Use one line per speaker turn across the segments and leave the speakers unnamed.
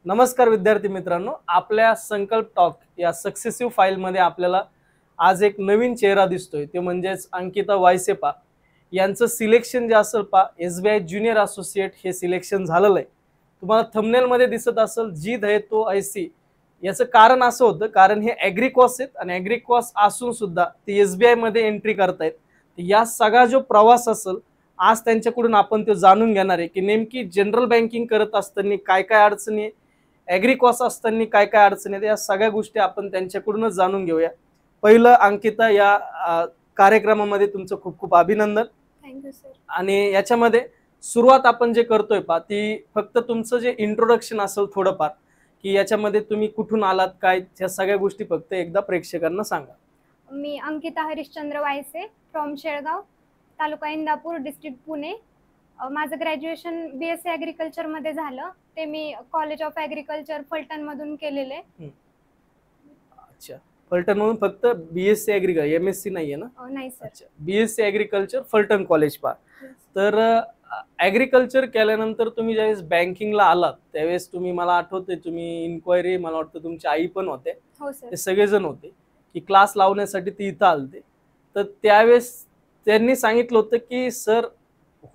नमस्कार विद्यार्थी मित्रांनो, आपल्या संकल्प टॉक या सक्सेसिव्ह फाईलमध्ये आपल्याला आज एक नवीन चेहरा दिसतोय, ते म्हणजेच अंकिता वायसेपा यांचं सिलेक्शन जे असेल पा SBI ज्युनियर असोसिएट हे सिलेक्शन झालेलं आहे. तुम्हाला थंबनेलमध्ये दिसत असेल जीत है तो ऐसी. याचं कारण असं होतं, कारण हे ॲग्रिकॉस आहेत आणि ॲग्रिकॉस असून सुद्धा ते SBI मध्ये एंट्री करतायत. या सगळा जो प्रवास असेल आज त्यांच्याकडून आपण ते जाणून घेणार आहे की नेमकी जनरल बँकिंग करत असताना काय काय अडचणी आहे, ॲग्रिकॉस असताना काय काय अडचणी आहेत, या सगळ्या गोष्टी आपण त्यांच्याकडूनच जाणून घेऊया. पहिलं अंकिता, या कार्यक्रमामध्ये तुमचं खूप खूप अभिनंदन.
Thank you sir.
आणि याच्यामध्ये सुरुवात आपण जे करतोय पा ती फक्त तुमचं जे इंट्रोडक्शन असेल थोडंफार, की याच्यामध्ये तुम्ही कुठून आलात काय, या सगळ्या गोष्टी फक्त एकदा प्रेक्षकांना सांगा.
मी अंकिता हरिश्चंद्र वायसे फ्रॉम शेळगाव, तालुका इंदापूर, डिस्ट्रिक्ट पुणे. माझं ग्रॅज्युएशन BSc ॲग्रिकल्चर मध्ये झालं. ते मी कॉलेज ऑफ ॲग्रिकल्चर फलटण मधून केलेले.
अच्छा, फलटण म्हणून फक्त BSc ॲग्रिकल्चर, MSc नाहीये ना?
नाही सर.
अच्छा, BSc ॲग्रिकल्चर फलटण कॉलेज पा. तर ॲग्रिकल्चर केल्यानंतर तुम्ही ज्यावेळेस बँकिंगला आलात त्यावेळेस तुम्ही, मला आठवते तुम्ही इन्क्वायरी, मला वाटतं तुमची आई पण होते,
हो सर.
ते सगळेजण होते की क्लास लावण्यासाठी ते इथं आलते. तर त्यावेळेस त्यांनी सांगितलं होतं की सर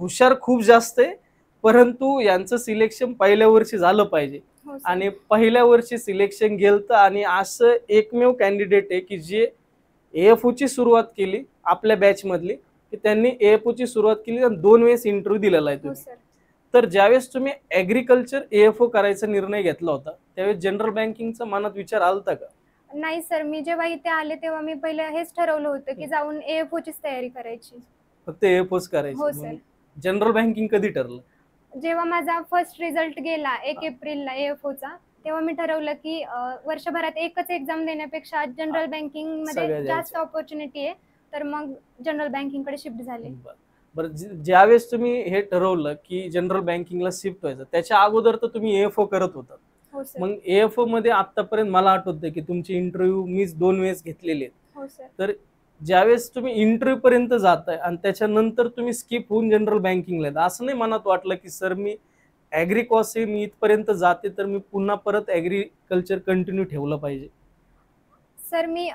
हुशार खूप जास्त आहे, परंतु यांचं सिलेक्शन पहिल्या वर्षी झालं पाहिजे.
हो सर.
आणि पहिल्या वर्षी सिलेक्शन गेलं आणि असं एकमेव कॅन्डिडेट आहे की जे AFO ची सुरुवात केली आपल्या बॅच मधली, की त्यांनी AFO ची सुरुवात केली आणि 2 वेळेस इंटरव्ह्यू दिलेला आहे
हो
तुम्ही.
सर.
तर ज्यावेळेस तुम्ही ॲग्रिकल्चर AFO करायचा निर्णय घेतला होता त्यावेळेस जनरल बँकिंगचा मनात विचार आलता का?
नाही सर, मी जेव्हा इथे आले तेव्हा मी पहिले हेच ठरवलं होतं की जाऊन AFO चीच तयारी करायची.
फक्त AFOच
हो
करायची.
सर.
जनरल बँकिंग कधी ठरलं?
जेव्हा माझा फर्स्ट रिझल्ट गेला 1 एप्रिलला AFO चा, तेव्हा मी ठरवलं की वर्षभरात एकच एक्झाम देण्यापेक्षा जनरल बँकिंग मध्ये
सगळ्या
जास्त
द्यायच्या.
ऑपॉर्च्युनिटी आहे, तर मग जनरल बँकिंग कडे शिफ्ट झाले.
बरं, ज्यावेळेस तुम्ही हे ठरवलं की जनरल बँकिंगला शिफ्ट व्हायचं, त्याच्या अगोदर तर तुम्ही AFO करत होता.
हो सर.
मग AFO मध्ये आतापर्यंत मला आठवतं की तुमचे इंटरव्ह्यू मीच 2 वेळेस घेतलेले आहेत.
हो सर.
तर ज्यावेळेस तुम्ही इंटरव्ह्यू पर्यंत जाताय आणि त्याच्यानंतर तुम्ही स्किप होऊन जनरल बँकिंगला येता, असं नाही मनात वाटलं की सर मी ॲग्रिकॉस आहे, मी इथपर्यंत जाते तर मी पुन्हा परत ॲग्रिकल्चर कंटिन्यू ठेवलं पाहिजे?
सर मी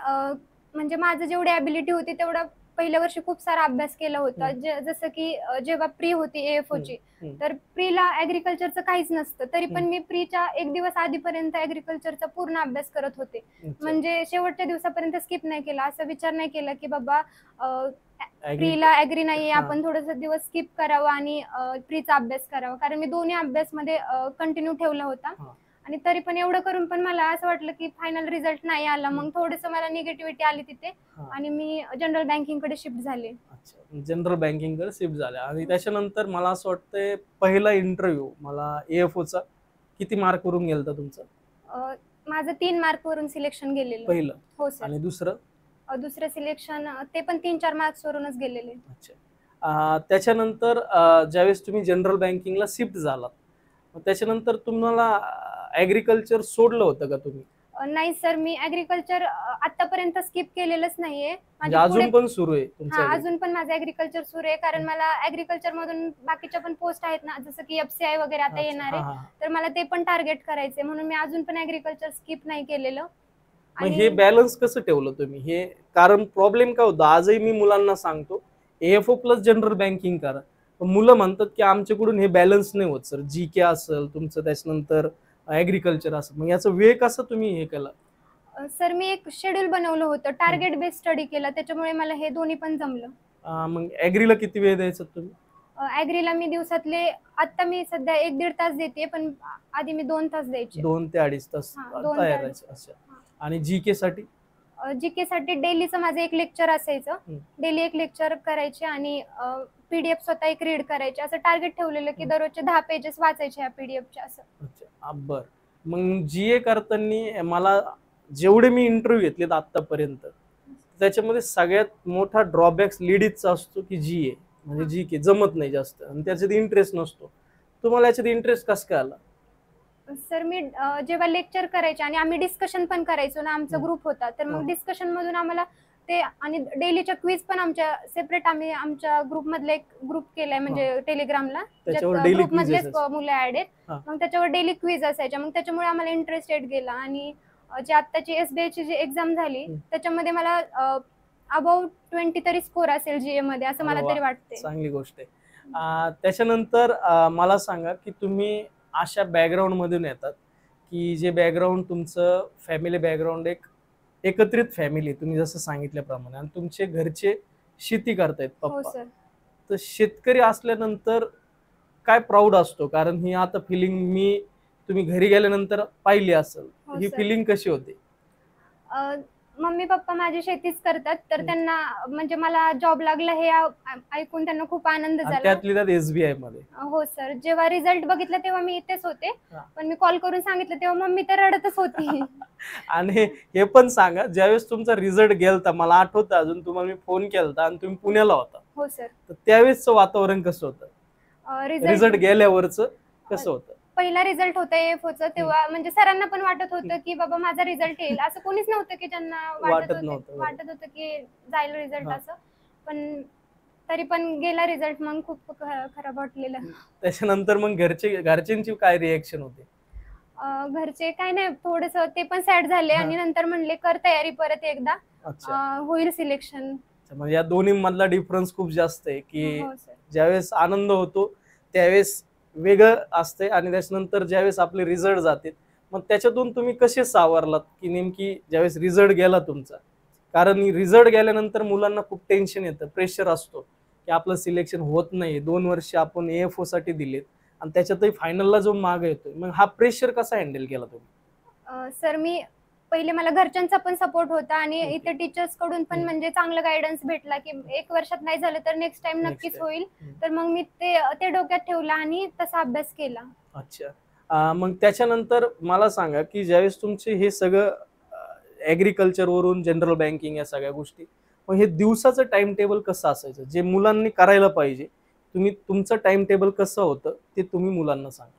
म्हणजे माझं जेवढी ॲबिलिटी होती तेवढा पहिल्या वर्षी खूप सारा अभ्यास केला होता. जसं की जेव्हा प्री होती AFO ची, तर प्रीला ॲग्रिकल्चरचं काहीच नसतं, तरी पण मी प्रीच्या 1 दिवस आधीपर्यंत ॲग्रिकल्चरचा पूर्ण अभ्यास करत होते. म्हणजे शेवटच्या दिवसापर्यंत स्किप नाही केला. असा विचार नाही केला की बाबा प्रीला ॲग्री नाहीये, आपण थोडंसं दिवस स्किप करावं आणि प्रीचा अभ्यास करावा, कारण मी दोन्ही अभ्यासमध्ये कंटिन्यू ठेवला होता. आणि तरी पण एवढं करून पण मला असं वाटलं की फायनल रिझल्ट नाही आला. मग थोडंसं मला निगेटिव्हिटी आली तिथे आणि मी जनरल बँकिंग कडे शिफ्ट झाले.
अच्छा, जनरल बँकिंग कडे शिफ्ट झाल्या. आणि त्याच्यानंतर मला असं वाटतंय पहिला इंटरव्ह्यू मला AFO चा किती मार्क वरून गेलता तुमचा?
माझं 3 मार्क वरून सिलेक्शन गेलेलं
पहिलं.
हो सर.
आणि दुसरं?
दुसरं सिलेक्शन ते पण 3-4 मार्क्स वरूनच गेलेले.
अच्छा, त्याच्यानंतर ज्यावेळेस तुम्ही जनरल बँकिंगला शिफ्ट झालात, त्याच्यानंतर तुम्हाला ॲग्रिकल्चर सोडलं होतं का तुम्ही?
नाही सर, मी ॲग्रिकल्चर आतापर्यंत स्किप केलेलंच नाहीये.
म्हणजे अजून पण सुरू आहे तुमचं?
अजून पण माझं ॲग्रिकल्चर सुरू आहे, कारण मला ॲग्रिकल्चर मधून बाकीच्या पण पोस्ट आहेत ना, जसं की FCI वगैरे आता येणार आहे, तर मला ते पण टार्गेट करायचंय, म्हणून मी अजून पण ॲग्रिकल्चर स्किप नाही केलेलं.
मग हे बॅलन्स कसं ठेवलं तुम्ही हे? कारण प्रॉब्लेम काय होता, आजही मी मुलांना सांगतो AFO प्लस जनरल बँकिंग करा. मुलं म्हणतात की आमच्याकडून हे बॅलन्स नाही होत सर, GK असेल तुमचं, त्याच्यानंतर ॲग्रिकल्चर असेल, मग याचा वेळ कसं तुम्ही हे केला?
सर मी एक शेड्यूल बनवलं होतं, टार्गेट बेस्ड स्टडी केला, त्याच्यामुळे मला हे दोन्ही पण जमलं.
मग ॲग्रीला किती वेळ द्यायचा तुम्ही?
ॲग्रीला मी दिवसातले, आता मी सध्या 1-1.5 तास देते, पण आधी मी 2 तास द्यायचे.
2 ते 2.5 तास तयारायचे. अच्छा. आणि GK साठी?
GK साठी डेलीचं माझं एक लेक्चर असायचं, डेली एक लेक्चर करायचे आणि PDF स्वतः एक रीड करायचे, असं टार्गेट ठेवलेलं की दररोजचे 10 पेजेस वाचायचे या PDFच्या असं.
अच्छा, बरं. मग GA करताना मला जेवढे मी इंटरव्ह्यू घेतलेत आतापर्यंत, त्याच्यामध्ये सगळ्यात मोठा ड्रॉबॅक्स लेडीजचा असतो की GA, म्हणजे GK जमत नाही जास्त आणि त्याच्यात इंटरेस्ट नसतो. तुम्हाला याच्यात इंटरेस्ट कसं काय आला?
सर मी जेव्हा लेक्चर करायचे आणि आम्ही डिस्कशन पण करायचो ना, आमचा ग्रुप होता, तर मग डिस्कशन मधून आम्हाला ते आणि डेलीच्या क्विज पण आमच्या सेपरेट आम्ही आमच्या ग्रुप मधले एक ग्रुप केलाय म्हणजे टेलिग्रामला, ग्रुप मधलेच मुलं ऍड आहेत. मग त्याच्यावर डेली क्विज असायच्या, मग त्याच्यामुळे आम्हाला इंटरेस्टेड गेला. आणि जी आत्ताची SBI ची जी एक्झाम झाली त्याच्यामध्ये मला अबाउट 20 तरी स्कोर असेल GA मध्ये असं मला तरी वाटते.
चांगली गोष्ट आहे. त्याच्यानंतर मला सांगा की तुम्ही अशा बॅकग्राऊंड मधून येतात की जे बॅकग्राऊंड तुमचं फॅमिली बॅकग्राऊंड एक एकत्रित फॅमिली तुम्ही जसं सांगितल्याप्रमाणे, आणि तुमचे घरचे शेती करतायत पप्पा, तर शेतकरी असल्यानंतर काय प्राऊड असतो, कारण ही आता फिलिंग मी तुम्ही घरी गेल्यानंतर पाहिली असेल, ही फिलिंग कशी होते?
मम्मी पप्पा माझी शेतीच करतात, तर त्यांना म्हणजे मला जॉब लागला हे ऐकून त्यांना खूप आनंद झाला.
त्यातली त्यात SBI मध्ये?
हो सर, जेव्हा रिझल्ट बघितला तेव्हा मी इथेच होते, पण मी कॉल करून सांगितलं तेव्हा मम्मी तर रडतच होती.
आणि हे पण सांगा, ज्यावेळेस तुमचा रिझल्ट गेलता, मला आठवतं अजून, तुम्हाला मी फोन केलता आणि तुम्ही पुण्याला होता.
हो सर.
तर त्यावेळेसचं वातावरण कसं होतं, रिझल्ट गेल्यावरचं कसं होतं?
पहिला रिझल्ट होता AFOचा, तेव्हा म्हणजे सरांना पण वाटत होतं की बाबा माझा रिझल्ट येईल, असं कोणीच नव्हतं की ज्यांना वाटत होतं की जाईल रिझल्ट असं, पण तरी पण गेला रिझल्ट. मग खूप खराब वाटलेलं.
त्याच्यानंतर मग घरच्यांची काय रिएक्शन होते?
घरचे काय नाही, थोडस ते पण सॅड झाले आणि नंतर म्हणले कर तयारी परत एकदा, होईल सिलेक्शन.
म्हणजे या दोन्ही मधला डिफरन्स खूप जास्त आहे की ज्यावेळेस आनंद होतो त्यावेळेस वेगळं असते, आणि त्याच्यानंतर ज्यावेळेस आपले रिझल्ट जाते मग त्याच्यातून तुम्ही कसे सावरलात की नेमकी ज्यावेळेस रिझल्ट गेला तुमचा, कारण रिझल्ट गेल्यानंतर मुलांना खूप टेन्शन येतं, प्रेशर असतो की आपलं सिलेक्शन होत नाही, 2 वर्ष आपण AFO साठी दिलेत आणि त्याच्यातही फायनलला जो माग येतोय, मग हा प्रेशर कसा हँडल केला तुम्ही?
सर मी पहिले मला घरच्यांचा पण सपोर्ट होता आणि इथे टीचर्स कडून पण म्हणजे चांगला गायडन्स भेटला की 1 वर्षात नाही झालं तर नेक्स्ट टाइम नक्कीच होईल, तर मग मी ते डोक्यात ठेवलं आणि तसा अभ्यास केला.
अच्छा, मग त्याच्यानंतर मला सांगा की ज्यावेळेस तुमचे हे सगळं ऍग्रिकल्चर वरून जनरल बँकिंग या सगळ्या गोष्टी, मग हे दिवसाचं टाइम टेबल कसं असायचं जे मुलांनी करायला पाहिजे, तुमचं टाइम टेबल कसं होतं ते तुम्ही मुलांना सांगा.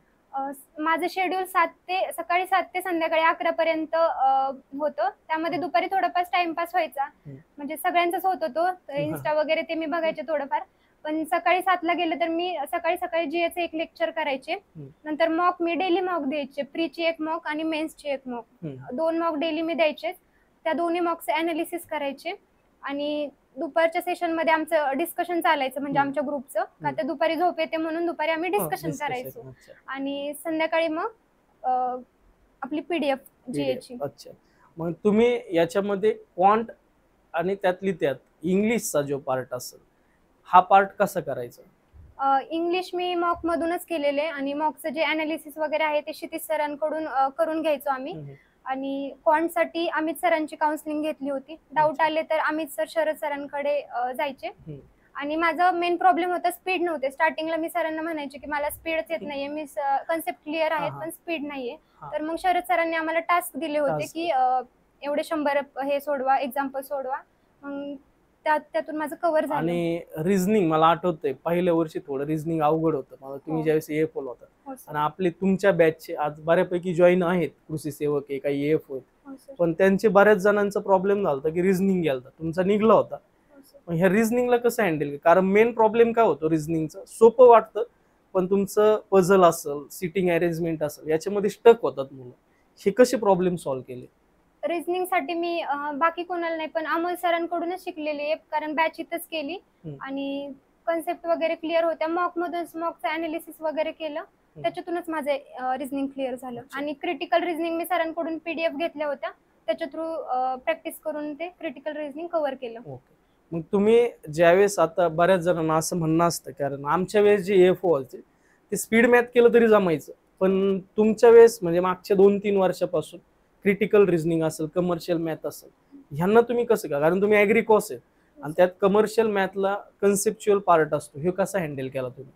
माझं शेड्यूल सकाळी 7 ते संध्याकाळी 11 पर्यंत होतं, त्यामध्ये दुपारी थोडाफार टाइमपास व्हायचा, म्हणजे सगळ्यांचाच होतो तो, इन्स्टा वगैरे ते मी बघायचे थोडंफार. पण सकाळी 7ला गेलं तर मी सकाळी GAचं एक लेक्चर करायचे, नंतर मॉक मी डेली मॉक द्यायचे, प्रीची एक मॉक आणि मेन्सची एक मॉक, 2 मॉक डेली मी द्यायचे. त्या दोन्ही मॉकचे अनालिसिस करायचे आणि दुपारच्या सेशन मध्ये आमचं डिस्कशन चालायचं, म्हणजे आमच्या ग्रुपचं, का तर दुपारी झोप येते म्हणून दुपारी आम्ही डिस्कशन करायचो. आणि संध्याकाळी मग आपली PDF GAची.
अच्छा, मग तुम्ही याच्यामध्ये क्वांट आणि त्यातली त्यात इंग्लिशचा जो पार्ट असेल, हा पार्ट कसा करायचा?
इंग्लिश मी मॉक मधूनच केलेले आणि मॉकचं जे अनालिसिस वगैरे आहे ते क्षितिज सरांकडून करून घ्यायचो आम्ही. आणि क्वांटसाठी अमित सरांची काउन्सिलिंग घेतली होती, डाऊट आले तर अमित सर, शरद सरांकडे जायचे. आणि माझा मेन प्रॉब्लेम होता स्पीड नव्हते. स्टार्टिंगला मी सरांना म्हणायचे की मला स्पीडच येत नाहीये, मी कन्सेप्ट क्लिअर आहेत पण स्पीड नाहीये. तर मग शरद सरांनी आम्हाला टास्क दिले होते की एवढे 100 हे सोडवा, एक्झाम्पल सोडवा, मग त्यातून माझं कव्हर झालं.
आणि रिझनिंग मला आठवतंय पहिल्या वर्षी थोडं रिझनिंग अवघड होतं मला, तुम्ही ज्यावेळेस AFO होता, आणि आपले तुमच्या बॅचचे आज बऱ्यापैकी जॉईन आहेत, कृषी सेवक आहे, काही AFO आहेत, पण त्यांचे बऱ्याच जणांचा प्रॉब्लेम झाला की रिझनिंग गेलता, तुमचा निघला होता. पण ह्या रिझनिंगला कसं हँडल, कारण मेन प्रॉब्लेम काय होतो रिझनिंगचा, सोपं वाटतं पण तुमचं पझल असेल, सिटिंग अरेंजमेंट असेल, याच्यामध्ये स्टक होतात मुलं, हे कसे प्रॉब्लेम सॉल्व्ह केले?
रिझनिंग साठी मी बाकी कोणाला नाही पण अमोल सरांकडूनच शिकलेली आहे, कारण बॅच इथंच केली आणि कन्सेप्ट वगैरे क्लिअर होत्या. मॉकमधूनच मॉकचं अनालिसिस वगैरे केलं, त्याच्यातूनच माझे रिझनिंग क्लिअर झालं. आणि क्रिटिकल रिझनिंग मी सरांकडून PDF घेतल्या होत्या, त्याच्या थ्रू प्रॅक्टिस करून ते क्रिटिकल रिझनिंग कव्हर केलं.
मग तुम्ही ज्यावेळेस, आता बऱ्याच जणांना असं म्हणणं असतं, कारण आमच्या वेळेस जे AFO व्हायचे ते स्पीड मॅथ केलं तरी जमायचं, पण तुमच्या वेळेस म्हणजे मागच्या 2-3 वर्षापासून क्रिटिकल रिझनिंग असेल, कमर्शियल मॅथ असेल, ह्यांना तुम्ही कसं का, कारण तुम्ही ऍग्रिकॉस आहे आणि त्यात कमर्शियल मॅथला कन्सेप्च्युअल पार्ट असतो, हे कसं हँडल केला तुम्ही?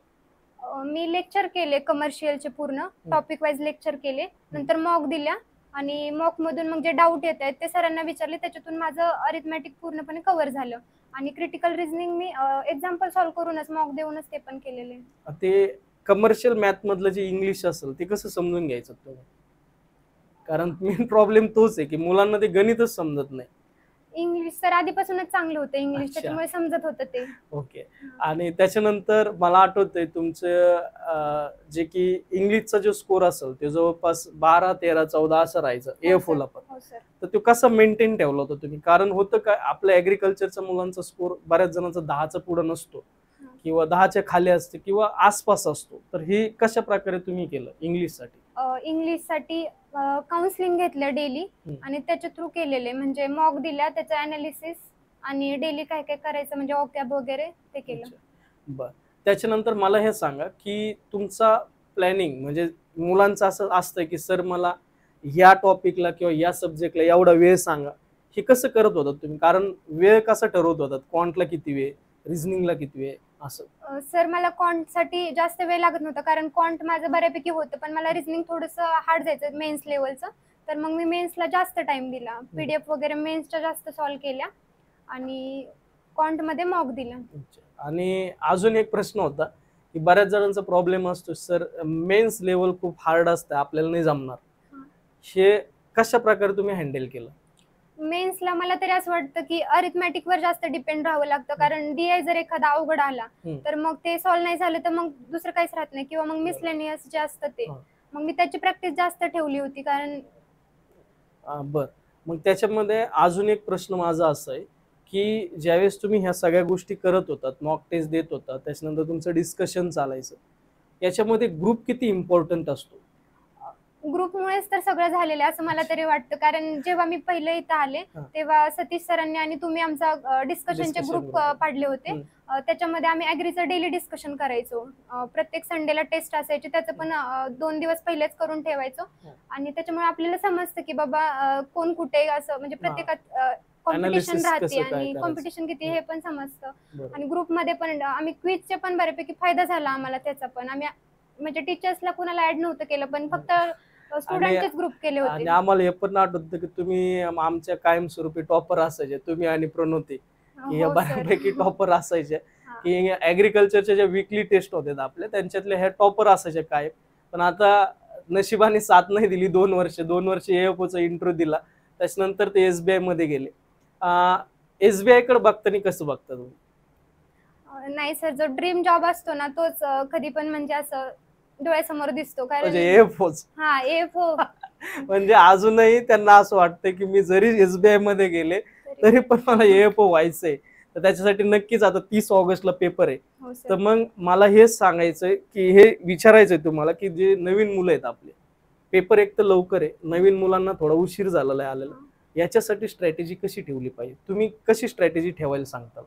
मी लेक्चर केले कमर्शियलचे, पूर्ण टॉपिक वाईज लेक्चर केले, नंतर मॉक दिल्या आणि मॉक मधून मग जे डाऊट येत आहेत ते सरांना विचारले, त्याच्यातून माझं अरिथमॅटिक पूर्णपणे कव्हर झालं. आणि क्रिटिकल रिझनिंग मी एक्झाम्पल सॉल्व्ह करूनच, मॉक देऊनच ते पण केलेले.
ते कमर्शियल मॅथ मधलं जे इंग्लिश असेल ते कसं समजून घ्यायचं तुम्ही, कारण मेन प्रॉब्लेम तोच आहे की मुलांना ते गणितच समजत नाही.
इंग्लिश सर आधीपासूनच चांगलं होतं इंग्लिश,
अच्छा.
त्याच्यामुळे समजत होतं ते.
ओके. आणि त्याच्यानंतर मला आठवतंय तुमचं जे की इंग्लिशचा जो स्कोर असेल ते जवळपास 12, 13, 14 असं राहायचं
हो
AFO
सर.
ला पण.
हो सर.
तर तो कसा मेंटेन ठेवला होता तुम्ही? कारण होतं काय, आपल्या ऍग्रिकल्चरच्या मुलांचा स्कोर बऱ्याच जणांचा 10च्या पुढे नसतो किंवा 10च्या खाली असते किंवा आसपास असतो. तर हे कशा प्रकारे तुम्ही केलं इंग्लिशसाठी?
इंग्लिशसाठी काउन्सिलिंग घेतलं डेली आणि त्याच्या थ्रू केलेले, म्हणजे मॉक दिल्या, त्याचं अनालिसिस आणि डेली काय काय करायचं म्हणजे ओकॅब वगैरे ते केलं.
बर. त्याच्यानंतर मला हे सांगा की तुमचा प्लॅनिंग म्हणजे मुलांचं असं असतं की सर मला या टॉपिकला किंवा या सब्जेक्टला एवढा वेळ सांगा, हे कसं करत होतात तुम्ही? कारण वेळ कसा ठरवत होतात? क्वांटला किती वेळ, रिझनिंगला किती वेळ असं?
सर मला क्वांटसाठी जास्त वेळ लागत नव्हता, कारण क्वांट माझं बऱ्यापैकी होतं, पण मला रिझनिंग थोडंसं हार्ड जायचं मेन्स लेवलचं, तर मग मी मेन्सला जास्त टाइम दिला. PDF वगैरे मेन्सच्या जास्त सॉल्व्ह केल्या आणि क्वांटमध्ये मॉक दिला.
आणि अजून एक प्रश्न होता की बऱ्याच जणांचा प्रॉब्लेम असतो सर मेन्स लेवल खूप हार्ड असतं, आपल्याला नाही जमणार, हे कशा प्रकारे तुम्ही हँडल केलं?
मेन्सला मला तरी असं वाटतं की अरिथमॅटिक वर जास्त डिपेंड राहावं लागतं, कारण DI जर एखादा अवघड आला तर मग ते सॉल्व्ह नाही झालं तर मग दुसरं काहीच राहत नाही, किंवा मग मिसलेनियस जे असतं ते, मग मी त्याची प्रॅक्टिस जास्त ठेवली होती. कारण
बर. मग त्याच्यामध्ये अजून एक प्रश्न माझा असा आहे की ज्यावेळेस तुम्ही ह्या सगळ्या गोष्टी करत होतात, मॉक टेस्ट देत होता, त्याच्यानंतर तुमचं डिस्कशन चालायचं, याच्यामध्ये ग्रुप किती इम्पॉर्टंट असतो?
ग्रुपमुळेच तर सगळं झालेलं आहे असं मला तरी वाटतं, कारण जेव्हा मी पहिले इथं आले तेव्हा सतीश सरांनी आणि तुम्ही आमचा डिस्कशनचे ग्रुप पाडले होते. त्याच्यामध्ये आम्ही ऍग्रीचं डेली डिस्कशन करायचो. प्रत्येक संडेला टेस्ट असायची, त्याचं पण 2 दिवस पहिलेच करून ठेवायचो आणि त्याच्यामुळे आपल्याला समजतं की बाबा कोण कुठे, असं म्हणजे प्रत्येकात कॉम्पिटिशन राहते आणि कॉम्पिटिशन किती हे पण समजतं. आणि ग्रुपमध्ये पण आम्ही क्विजचे पण बऱ्यापैकी फायदा झाला आम्हाला त्याचा पण. आम्ही म्हणजे टीचर्सला कुणाला ऍड नव्हतं केलं, पण फक्त स्टुडंटचेच ग्रुप केले होते.
आणि आम्हाला हे पण आठवतं की तुम्ही आमच्या कायमस्वरूपी टॉपर असायचे, तुम्ही आणि प्रणोती, की या बऱ्यापैकी टॉपर असायचे. की ऍग्रिकल्चरच्या ज्या वीकली टेस्ट होत्या आपल्या त्यांच्यातले हे टॉपर असायचे काय. पण आता नशिबाने साथ नाही दिली. 2 वर्ष AFOचा इंटरव्ह्यू दिला, त्याच्यानंतर ते SBI मध्ये गेले. SBI कडे बघताना कसं बघता तुम्ही?
नाही सर, जो ड्रीम जॉब असतो ना तोच कधी पण म्हणजे असं डोळ्यासमोर दिसतो, कारण
म्हणजे AFOच.
हा AFO
म्हणजे अजूनही त्यांना असं वाटतं की मी जरी SBI मध्ये गेले तरी पण मला AFO व्हायचंय. तर त्याच्यासाठी नक्कीच आता 30 ऑगस्टला पेपर आहे. तर मग मला हेच सांगायचंय की हे विचारायचंय तुम्हाला की जे नवीन मुलं आहेत आपले, पेपर एक तर लवकर आहे, नवीन मुलांना थोडा उशीर झालेला आहे आलेला, याच्यासाठी स्ट्रॅटेजी कशी ठेवली पाहिजे? तुम्ही कशी स्ट्रॅटेजी ठेवायला सांगता?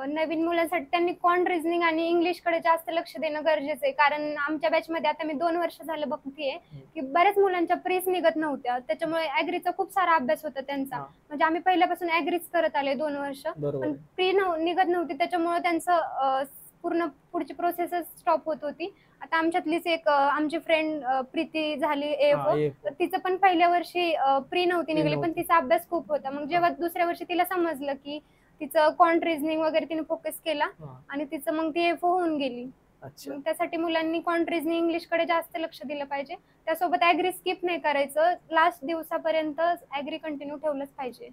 नवीन मुलांसाठी त्यांनी क्वांट रिझनिंग आणि इंग्लिशकडे जास्त लक्ष देणं गरजेचं आहे, कारण आमच्या बॅचमध्ये आता मी 2 वर्ष झालं बघतेय की बऱ्याच मुलांच्या प्रीस निघत नव्हत्या, त्याच्यामुळे ऍग्रीचा खूप सारा अभ्यास होता त्यांचा. म्हणजे आम्ही पहिल्यापासून ऍग्रीच करत आले 2 वर्ष, पण प्री निघत नव्हती, त्याच्यामुळे त्यांचं पूर्ण पुढची प्रोसेसच स्टॉप होत होती. आता आमच्यातलीच एक आमची फ्रेंड प्रीती झाली AFO, तर तिचं पण पहिल्या वर्षी प्री नव्हती निघाली, पण तिचा अभ्यास खूप होता. मग जेव्हा दुसऱ्या वर्षी तिला समजलं की तिचं क्वांट रिझनिंग वगैरे तिने फोकस केला आणि तिचं मग ती AFO होऊन गेली. त्यासाठी मुलांनी क्वांट रिझनिंग इंग्लिशकडे जास्त लक्ष दिलं पाहिजे. त्यासोबत ऍग्री स्किप नाही करायचं, लास्ट दिवसापर्यंत ऍग्री कंटिन्यू ठेवलंच पाहिजे.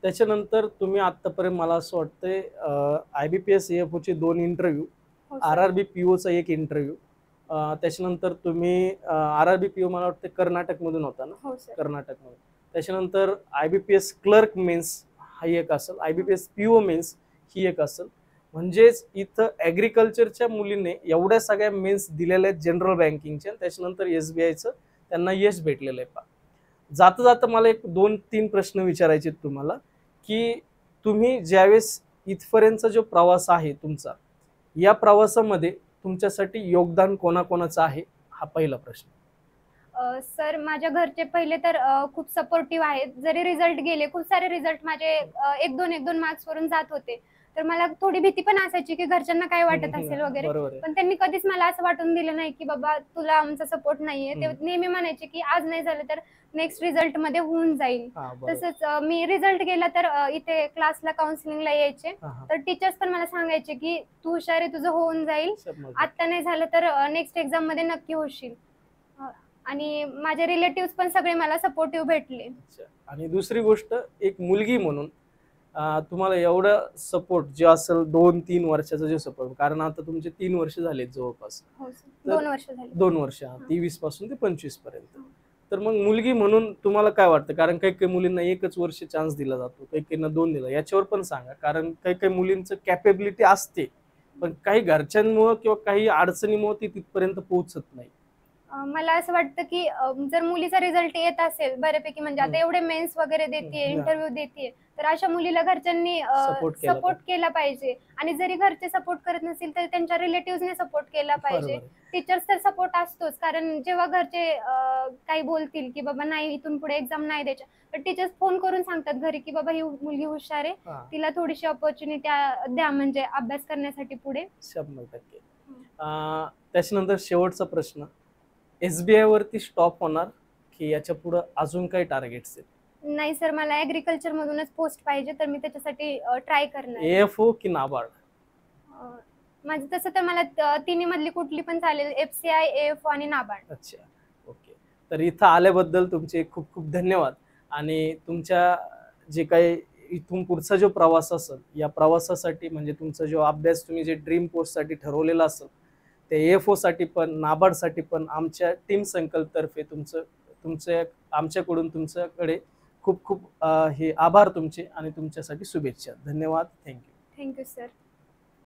त्याच्यानंतर तुम्ही आतापर्यंत मला असं वाटतंय IBPS AFO चे 2 इंटरव्ह्यू, RRB POचा 1 इंटरव्ह्यू, त्याच्यानंतर तुम्ही RRB PO मला वाटतं कर्नाटक मधून होता ना? कर्नाटक मधून. त्याच्यानंतर IBPS क्लर्क मेन्स हा एक असेल, IBPS PO मेन्स ही एक असेल. म्हणजेच इथं ऍग्रिकल्चरच्या मुलीने एवढ्या सगळ्या मेन्स दिलेल्या आहेत जनरल बँकिंगच्या, त्याच्यानंतर SBIचं त्यांना यश भेटलेलं आहे. जाता जाता मला एक 2-3 प्रश्न विचारायचे तुम्हाला की तुम्ही ज्यावेळेस इथपर्यंतचा जो प्रवास आहे तुमचा, या प्रवासामध्ये तुमच्यासाठी योगदान कोणाकोणाचं आहे, हा पहिला प्रश्न.
सर माझ्या घरचे पहिले तर खूप सपोर्टिव्ह आहेत. जरी रिझल्ट गेले, खूप सारे रिझल्ट माझे 1-2 मार्क्स वरून जात होते, तर मला थोडी भीती पण असायची की घरच्यांना काय वाटत असेल वगैरे, पण त्यांनी कधीच मला असं वाटून दिलं नाही की बाबा तुला आमचा सपोर्ट नाहीये. ते नेहमी म्हणायचे की आज नाही झालं तर नेक्स्ट रिझल्ट मध्ये होऊन जाईल. तसंच मी रिझल्ट गेला तर इथे क्लासला काउन्सिलिंगला यायचे, तर टीचर्स पण मला सांगायचे की तू हुशार आहे, तुझं होऊन जाईल, आता नाही झालं तर नेक्स्ट एक्झाम मध्ये नक्की होशील. आणि माझे रिलेटिव्ह पण सगळे मला सपोर्टिव्ह भेटले.
अच्छा. आणि दुसरी गोष्ट, एक मुलगी म्हणून तुम्हाला एवढं सपोर्ट जे असेल 2-3 वर्षाचा जो सपोर्ट, कारण आता तुमचे 3 वर्ष झालेत जवळपास.
हो सर,
तर
2 वर्ष झाली.
2 वर्ष, 23 पासून ते 25 पर्यंत. तर मग मुलगी म्हणून तुम्हाला काय वाटतं? कारण काही काही मुलींना 1च वर्ष चान्स दिला जातो, काही काहींना 2 दिला. याच्यावर पण सांगा, कारण काही काही मुलींचं कॅपेबिलिटी असते, पण काही घरच्यांमुळे किंवा काही अडचणीमुळे ती तिथपर्यंत पोहोचत नाही.
मला असं वाटतं की जर मुलीचा रिझल्ट येत असेल बऱ्यापैकी, म्हणजे आता एवढे मेन्स वगैरे देते, इंटरव्ह्यू देते, तर अशा मुलीला घरच्यांनी सपोर्ट केला पाहिजे. आणि जरी घरचे सपोर्ट करत नसेल तर त्यांच्या रिलेटिव्हने सपोर्ट केला पाहिजे. टीचर्स तर सपोर्ट असतोच, कारण जेव्हा घरचे काही बोलतील की बाबा नाही इथून पुढे एक्झाम नाही द्यायच्या, तर टीचर्स फोन करून सांगतात घरी की बाबा ही मुलगी हुशार आहे, तिला थोडीशी ऑपॉर्च्युनिटी द्या म्हणजे अभ्यास करण्यासाठी पुढे.
100%. त्याच्यानंतर शेवटचा प्रश्न, SBI वरती स्टॉप होणार की याच्या पुढे अजून काही टार्गेट्स आहेत?
नाही सर, मला ऍग्रीकल्चर मधूनच पोस्ट पाहिजे, तर मी त्याच्यासाठी ट्राय करणार.
AFO की नाबार्ड?
माझं तसं तर मला तिन्ही मधली कुठली पण चालेल, FCI, AFO आणि नाबार्ड.
अच्छा, ओके. तर इथं आल्याबद्दल तुमचे खूप खूप धन्यवाद. आणि तुमच्या जे काही इथून पुढचा जो प्रवास असेल, या प्रवासासाठी म्हणजे तुमचा जो अभ्यास तुम्ही जे ड्रीम पोस्टसाठी ठरवलेला असेल, ते AFO साठी पण नाबार्ड साठी पण आमच्या टीम संकल्पतर्फे आमच्याकडून तुमच्याकडे खूप खूप हे आभार तुमचे आणि तुमच्यासाठी शुभेच्छा. धन्यवाद. थँक्यू.
Thank you sir.